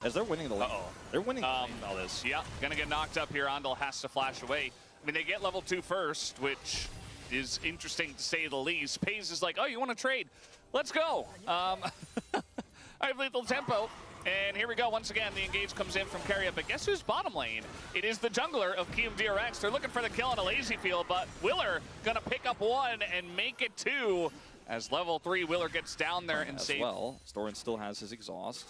As they're winning the lane. They're winning all this. Yeah, gonna get knocked up here. Andal has to flash away. I mean, they get level 2 first, which is interesting to say the least. Pays is like, oh, you want to trade? Let's go. I have lethal tempo. And here we go. Once again, the engage comes in from Carrier. But guess who's bottom lane? It is the jungler of T1 and KRX. They're looking for the kill on a lazy field, but Willer gonna pick up 1 and make it 2. As level 3, Willer gets down there and saves. Well, Storin still has his exhaust.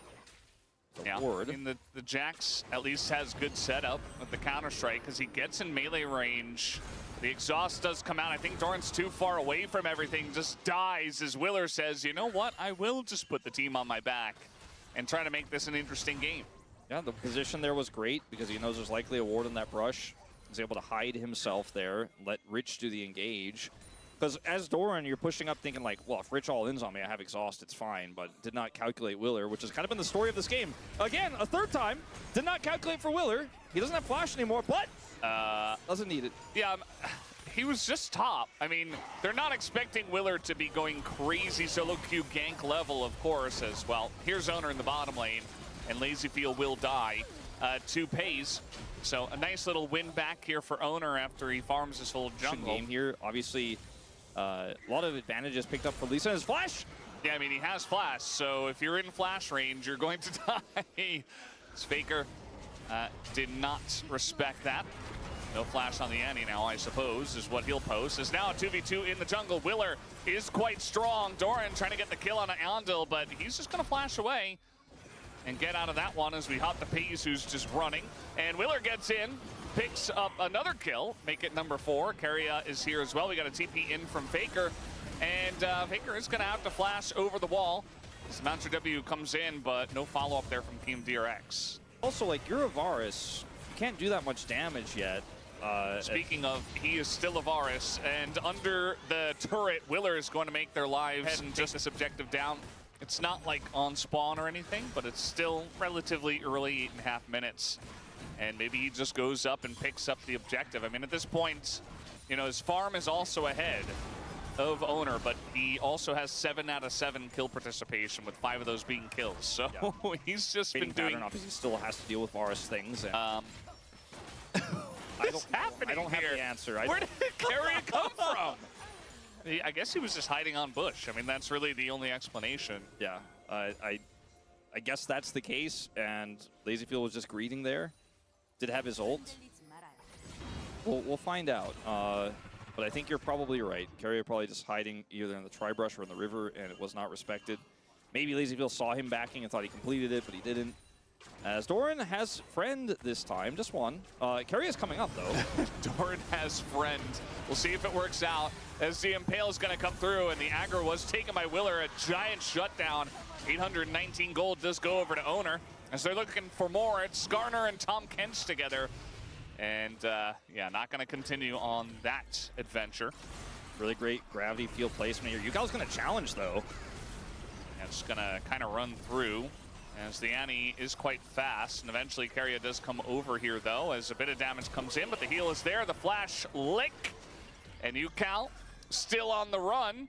Yeah, I mean, the Jax at least has good setup with the counter-strike because he gets in melee range. The exhaust does come out. I think Doran's too far away from everything, just dies as Willer says, you know what, I will just put the team on my back and try to make this an interesting game. Yeah, the position there was great because he knows there's likely a ward in that brush. He's able to hide himself there, let Rich do the engage. Because as Doran, you're pushing up thinking like, well, if Rich all-ins on me, I have exhaust, it's fine. But did not calculate Willer, which has kind of been the story of this game. Again, a third time, did not calculate for Willer. He doesn't have flash anymore, but doesn't need it. Yeah, he was just top. I mean, they're not expecting Willer to be going crazy solo queue gank level, of course, as well. Here's Owner in the bottom lane, and Lazyfield will die to Pays. So a nice little win back here for Owner after he farms his whole jungle. Game here, obviously. A lot of advantages picked up for Lisa in his flash. Yeah, I mean, he has flash, so if you're in flash range, you're going to die. Faker did not respect that. No flash on the Annie now, I suppose, is what he'll post. Is now a 2v2 in the jungle. Willer is quite strong. Doran trying to get the kill on Andal, but he's just going to flash away and get out of that one as we hop to Peas, who's just running. And Willer gets in. Picks up another kill, make it number 4. Carrier is here as well. We got a TP in from Faker, and Faker is going to have to flash over the wall. This Mounter W comes in, but no follow-up there from Team DRX. Also, like, you're a Varus. You can't do that much damage yet. Speaking of, he is still a Varus, and under the turret, Willer is going to make their lives and just this objective down. It's not like on spawn or anything, but it's still relatively early, 8.5 minutes. And maybe he just goes up and picks up the objective. I mean, at this point, you know, his farm is also ahead of Owner, but he also has 7 out of 7 kill participation, with 5 of those being kills. So yeah. He's just been doing... Obviously, he still has to deal with Varus things. And What's happening I don't have the answer. Where did Carrier come from? I guess he was just hiding on bush. I mean, that's really the only explanation. Yeah, I guess that's the case, and Lazyfield was just greeting there. Did have his ult. We'll find out. But I think you're probably right. Carrier probably just hiding either in the tri-brush or in the river, and it was not respected. Maybe Lazyfield saw him backing and thought he completed it, but he didn't. As Doran has friend this time, just one. Carrier's coming up, though. Doran has friend. We'll see if it works out. As the Impale is going to come through, and the aggro was taken by Willer. A giant shutdown. 819 gold does go over to Owner. As they're looking for more, it's Skarner and Tom Kench together. And, yeah, not going to continue on that adventure. Really great gravity field placement here. Yugao's going to challenge, though. And it's going to kind of run through, as the Annie is quite fast. And eventually, Carrier does come over here, though, as a bit of damage comes in. But the heal is there. The flash lick. And Yukao still on the run.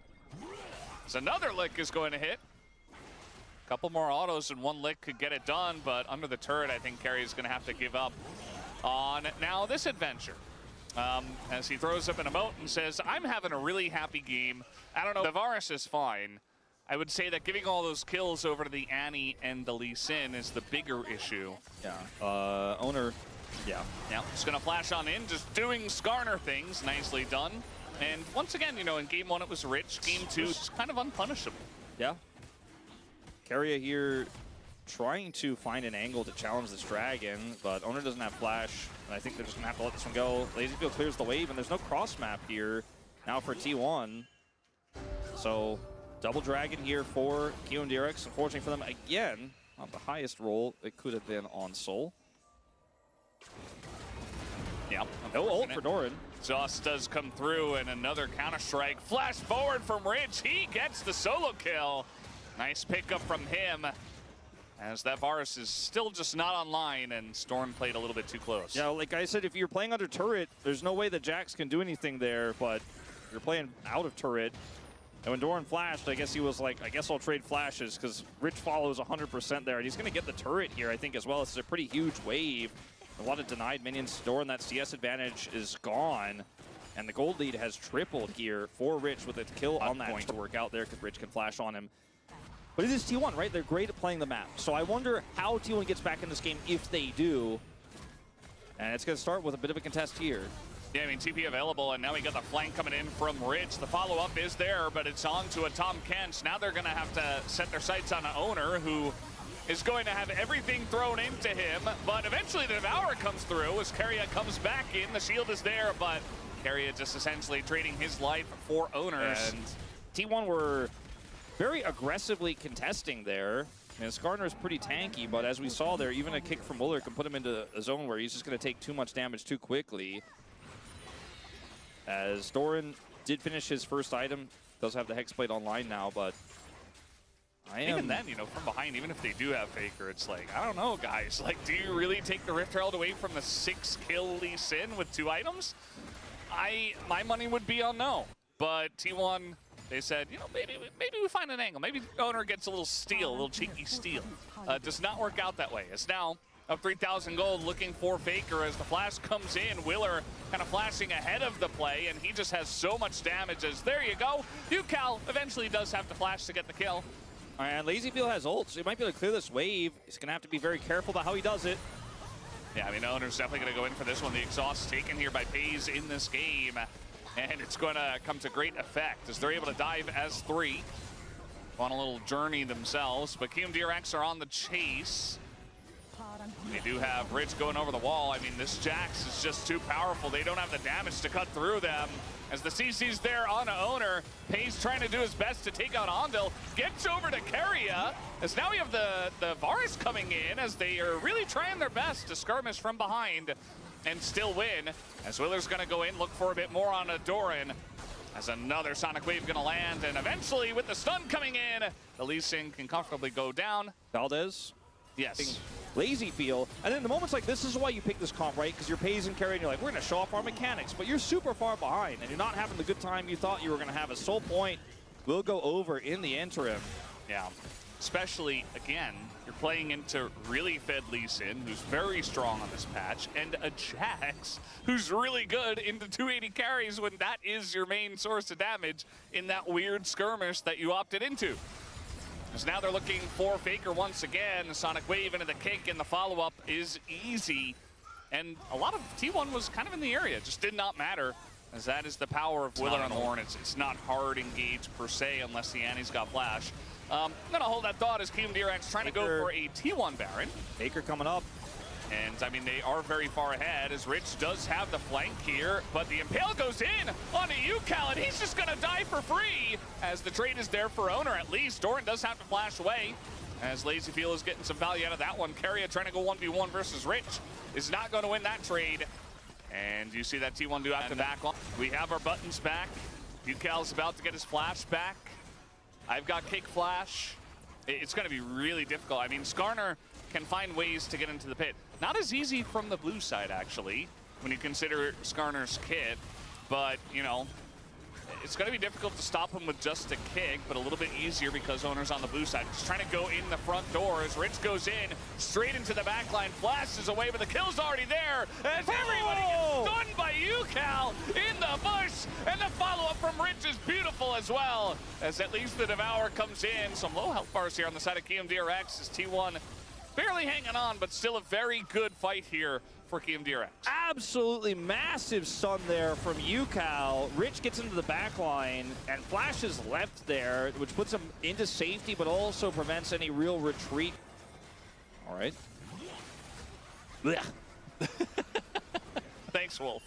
As another lick is going to hit. Couple more autos and one lick could get it done, but under the turret, I think Carrier's going to have to give up on now this adventure. As he throws up an emote and says, I'm having a really happy game. I don't know, the Varus is fine. I would say that giving all those kills over to the Annie and the Lee Sin is the bigger issue. Yeah, Owner, yeah. Now, just going to flash on in, just doing Skarner things, nicely done. And once again, you know, in game 1 it was Rich, game 2 it's kind of unpunishable. Yeah. Carrier here trying to find an angle to challenge this dragon, but Owner doesn't have flash, and I think they're just going to have to let this one go. Lazyfield clears the wave, and there's no cross map here now for T1. So, double dragon here for T1 and KRX. Unfortunately for them, again, not the highest roll it could have been on Soul. Yeah, no ult for Doran. Exhaust does come through, and another counter-strike. Flash forward from Rich. He gets the solo kill. Nice pickup from him, as that Varus is still just not online, and Storm played a little bit too close. Yeah, like I said, if you're playing under turret, there's no way that Jax can do anything there, but if you're playing out of turret, And when Doran flashed, I guess he was like, I guess I'll trade flashes because Rich follows 100% there. And he's going to get the turret here, I think, as well. This is a pretty huge wave. A lot of denied minions. Doran, that CS advantage is gone. And the gold lead has tripled here for Rich with a kill on that point to work out there because Rich can flash on him. But it is T1, right? They're great at playing the map. So I wonder how T1 gets back in this game if they do. And it's going to start with a bit of a contest here. Yeah, I mean, TP available, and now we got the flank coming in from Rich. The follow-up is there, but it's on to a Tom Kent. Now they're going to have to set their sights on an owner who is going to have everything thrown into him. But eventually the Devour comes through as Keria comes back in. The shield is there, but Keria just essentially trading his life for owners. And T1 were very aggressively contesting there. And Skarner is pretty tanky, but as we saw there, even a kick from Willer can put him into a zone where he's just going to take too much damage too quickly. As Doran did finish his first item, does have the Hexblade online now, but even then, you know, from behind, even if they do have Faker, it's like, I don't know, guys. Like, do you really take the Rift Herald away from the 6-kill Lee Sin with 2 items? My money would be on no. But T1, they said, you know, maybe we find an angle. Maybe the owner gets a little steal, a little cheeky steal. Does not work out that way. It's now up 3,000 gold looking for Faker as the flash comes in. Willer kind of flashing ahead of the play, and he just has so much damage as, there you go. UCal eventually does have to flash to get the kill. And LazyField has ult, so he might be able to clear this wave. He's going to have to be very careful about how he does it. Yeah, I mean, owner's definitely going to go in for this one. The exhaust taken here by FaZe in this game, and it's going to come to great effect as they're able to dive as 3 on a little journey themselves. But KRX are on the chase. They do have Rich going over the wall. I mean, this Jax is just too powerful. They don't have the damage to cut through them. As the CC's there on owner, FaZe trying to do his best to take out Ondel. Gets over to Keria. As now we have the Varus coming in as they are really trying their best to skirmish from behind and still win. As Willer's gonna go in, look for a bit more on a Doran. As another Sonic Wave gonna land, and eventually with the stun coming in, the Lee Sin can comfortably go down. Valdez. Yes. LazyField. And in the moments like this is why you pick this comp, right? Because you're FaZe and Keria and you're like, we're going to show off our mechanics, but you're super far behind and you're not having the good time you thought you were going to have. A soul point will go over in the interim. Yeah. Especially, again, you're playing into really fed Lee Sin, who's very strong on this patch, and a Jax, who's really good into 280 carries when that is your main source of damage in that weird skirmish that you opted into. So now they're looking for Faker once again. The Sonic Wave into the kick, and the follow-up is easy. And a lot of T1 was kind of in the area. It just did not matter, as that is the power of Willer on Hornets. It's not hard engaged per se unless the Annie's got flash. I'm going to hold that thought as KRX trying to go for a T1 Baron. Faker coming up. And, I mean, they are very far ahead as Rich does have the flank here, but the Impale goes in onto UCal, and he's just going to die for free as the trade is there for owner at least. Doran does have to flash away as LazyField is getting some value out of that one. Keria trying to go 1v1 versus Rich is not going to win that trade. And you see that T1 do have to back on. We have our buttons back. UCal's about to get his flash back. I've got kick flash. It's going to be really difficult. I mean, Skarner can find ways to get into the pit. Not as easy from the blue side, actually, when you consider Skarner's kit. But, you know, it's going to be difficult to stop him with just a kick, but a little bit easier because owner's on the blue side. Just trying to go in the front door as Rich goes in, straight into the back line, flashes away, but the kill's already there as everybody gets stunned by UCal in the bush. And the follow-up from Rich is beautiful as well, as at least the Devour comes in. Some low health bars here on the side of KRX as T1 barely hanging on, but still a very good fight here for KRX. Absolutely massive stun there from UCal. Rich gets into the back line and flashes left there, which puts him into safety, but also prevents any real retreat. All right. Thanks, Wolf.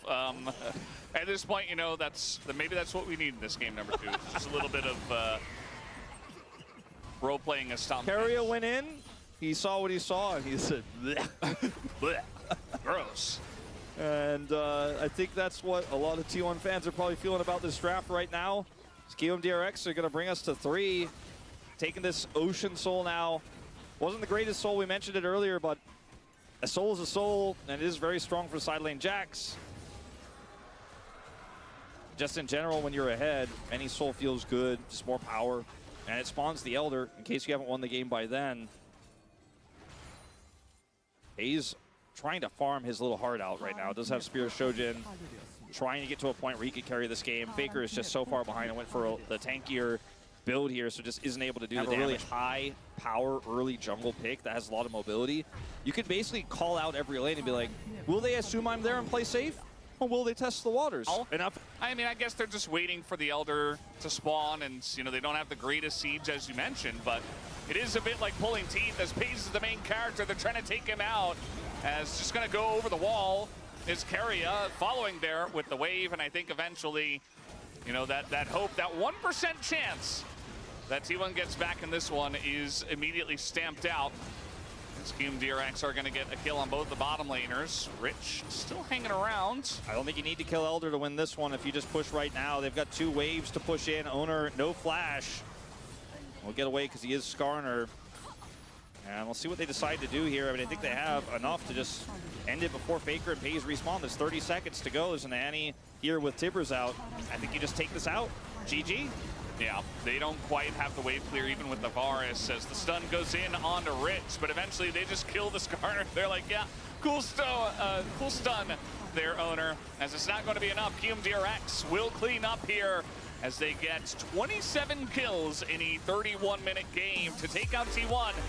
At this point, you know, maybe that's what we need in this game number 2. Just a little bit of role-playing as Tom. Keria went in. He saw what he saw, and he said, bleh. Bleh. Gross. And I think that's what a lot of T1 fans are probably feeling about this draft right now. KRX are going to bring us to 3. Taking this Ocean Soul now. Wasn't the greatest soul, we mentioned it earlier, but a soul is a soul, and it is very strong for side lane Jax. just in general, when you're ahead, any soul feels good, just more power. And it spawns the Elder, in case you haven't won the game by then. He's trying to farm his little heart out right now. Does have Spear Shojin, trying to get to a point where he could carry this game. Faker is just so far behind and went for the tankier build here, so just isn't able to do the damage. A really high power early jungle pick that has a lot of mobility. You could basically call out every lane and be like, will they assume I'm there and play safe? Or will they test the waters? Enough. I mean, I guess they're just waiting for the Elder to spawn, and you know they don't have the greatest siege as you mentioned, but it is a bit like pulling teeth as Paze is the main character. They're trying to take him out, as just going to go over the wall is Keria following there with the wave, and I think eventually, you know, that hope, that 1% chance that T1 gets back in this one is immediately stamped out. KRX are going to get a kill on both the bottom laners. Rich still hanging around. I don't think you need to kill Elder to win this one if you just push right now. They've got 2 waves to push in. Owner, no flash. We'll get away because he is Skarner. And we'll see what they decide to do here. I mean, I think they have enough to just end it before Faker and Paze respawn. There's 30 seconds to go. There's an Annie here with Tibbers out. I think you just take this out. GG. Yeah, they don't quite have the wave clear even with the Varus as the stun goes in onto Rich, but eventually they just kill the Skarner. They're like, yeah, cool stun, their owner, as it's not going to be enough. KRX will clean up here as they get 27 kills in a 31-minute game to take out T1.